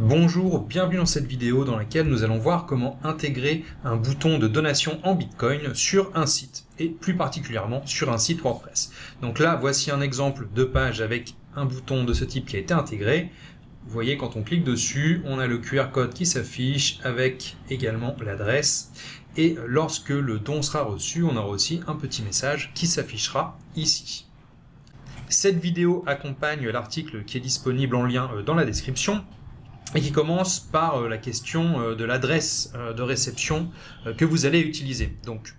Bonjour, bienvenue dans cette vidéo dans laquelle nous allons voir comment intégrer un bouton de donation en Bitcoin sur un site, et plus particulièrement sur un site WordPress. Donc là, voici un exemple de page avec un bouton de ce type qui a été intégré. Vous voyez, quand on clique dessus, on a le QR code qui s'affiche avec également l'adresse. Et lorsque le don sera reçu, on aura aussi un petit message qui s'affichera ici. Cette vidéo accompagne l'article qui est disponible en lien dans la description et qui commence par la question de l'adresse de réception que vous allez utiliser. Donc,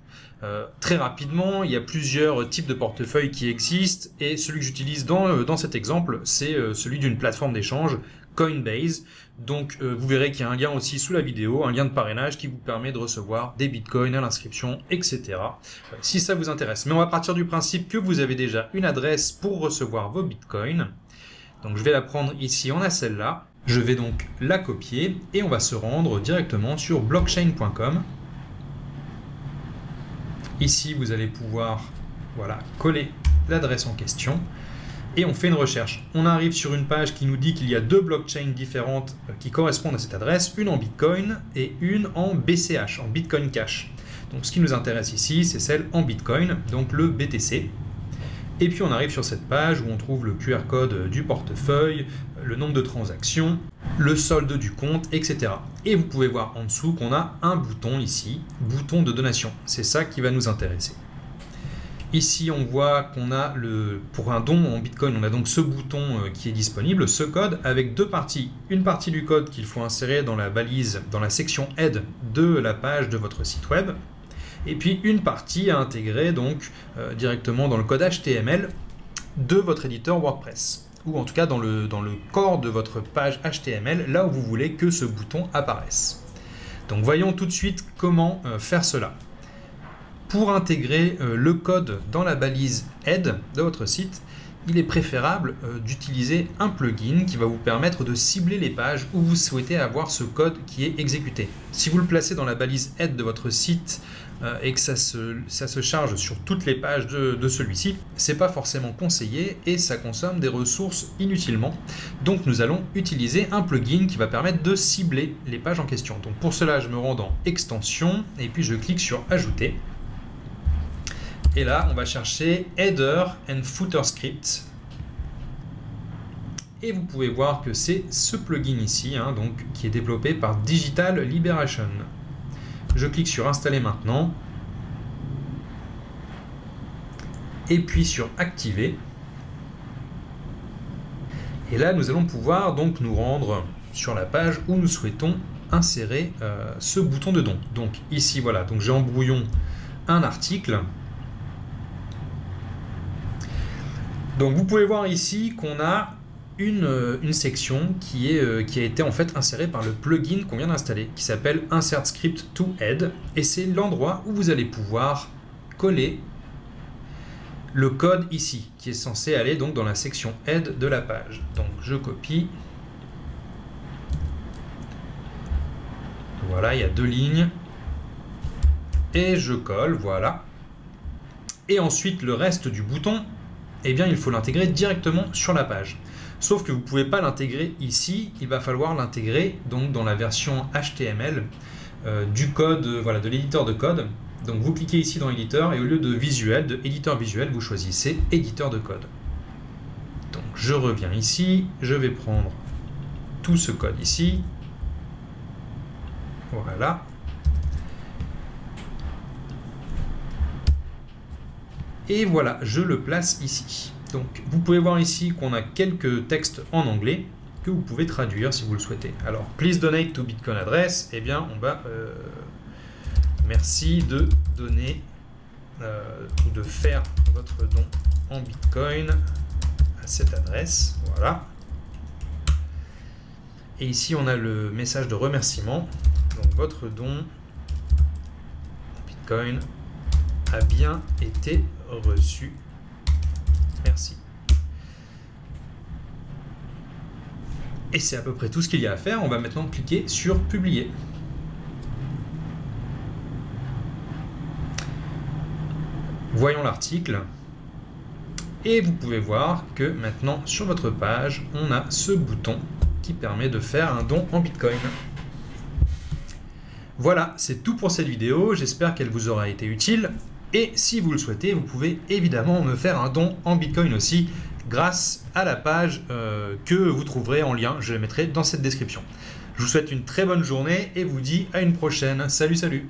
très rapidement, il y a plusieurs types de portefeuilles qui existent et celui que j'utilise dans cet exemple, c'est celui d'une plateforme d'échange, Coinbase. Donc, vous verrez qu'il y a un lien aussi sous la vidéo, un lien de parrainage qui vous permet de recevoir des bitcoins à l'inscription, etc. Si ça vous intéresse. Mais on va partir du principe que vous avez déjà une adresse pour recevoir vos bitcoins. Donc, je vais la prendre ici, on a celle-là. Je vais donc la copier et on va se rendre directement sur blockchain.com. Ici, vous allez pouvoir coller l'adresse en question et on fait une recherche. On arrive sur une page qui nous dit qu'il y a deux blockchains différentes qui correspondent à cette adresse, une en Bitcoin et une en BCH, en Bitcoin Cash. Donc ce qui nous intéresse ici, c'est celle en Bitcoin, donc le BTC. Et puis on arrive sur cette page où on trouve le QR code du portefeuille, le nombre de transactions, le solde du compte, etc. Et vous pouvez voir en dessous qu'on a un bouton ici, bouton de donation. C'est ça qui va nous intéresser. Ici on voit qu'on a pour un don en Bitcoin, on a donc ce bouton qui est disponible, ce code avec deux parties. Une partie du code qu'il faut insérer dans la balise, dans la section aide de la page de votre site web. Et puis une partie à intégrer donc directement dans le code HTML de votre éditeur WordPress, ou en tout cas dans le corps de votre page HTML, là où vous voulez que ce bouton apparaisse. Donc voyons tout de suite comment faire cela. Pour intégrer le code dans la balise aide de votre site, il est préférable d'utiliser un plugin qui va vous permettre de cibler les pages où vous souhaitez avoir ce code qui est exécuté. Si vous le placez dans la balise aide de votre site et que ça se charge sur toutes les pages de celui-ci, c'est pas forcément conseillé et ça consomme des ressources inutilement. Donc nous allons utiliser un plugin qui va permettre de cibler les pages en question. Donc pour cela, je me rends dans Extensions et puis je clique sur Ajouter. Et là, on va chercher Header and Footer Script. Et vous pouvez voir que c'est ce plugin ici, donc, qui est développé par Digital Liberation. Je clique sur Installer maintenant. Et puis sur Activer. Et là, nous allons pouvoir donc nous rendre sur la page où nous souhaitons insérer ce bouton de don. Donc ici, voilà, donc j'ai en brouillon un article. Donc vous pouvez voir ici qu'on a une section qui a été en fait insérée par le plugin qu'on vient d'installer, qui s'appelle Insert Script to Aid, et c'est l'endroit où vous allez pouvoir coller le code ici, qui est censé aller donc dans la section Aide de la page. Donc je copie. Voilà, il y a deux lignes. Et je colle, voilà. Et ensuite le reste du bouton, eh bien, il faut l'intégrer directement sur la page. Sauf que vous ne pouvez pas l'intégrer ici, il va falloir l'intégrer donc dans la version HTML du code, de l'éditeur de code. Donc vous cliquez ici dans éditeur et au lieu de visuel, de éditeur visuel, vous choisissez éditeur de code. Donc je reviens ici, je vais prendre tout ce code ici. Voilà. Et voilà, je le place ici. Donc, vous pouvez voir ici qu'on a quelques textes en anglais que vous pouvez traduire si vous le souhaitez. Alors, please donate to Bitcoin address. Eh bien, on va merci de donner ou de faire votre don en Bitcoin à cette adresse. Voilà. Et ici, on a le message de remerciement. Donc, votre don en Bitcoin a bien été reçu. Merci. Et c'est à peu près tout ce qu'il y a à faire. On va maintenant cliquer sur Publier. Voyons l'article. Et vous pouvez voir que maintenant sur votre page, on a ce bouton qui permet de faire un don en Bitcoin. Voilà, c'est tout pour cette vidéo, j'espère qu'elle vous aura été utile. Et si vous le souhaitez, vous pouvez évidemment me faire un don en Bitcoin aussi, grâce à la page que vous trouverez en lien, je la mettrai dans cette description. Je vous souhaite une très bonne journée et vous dis à une prochaine. Salut, salut!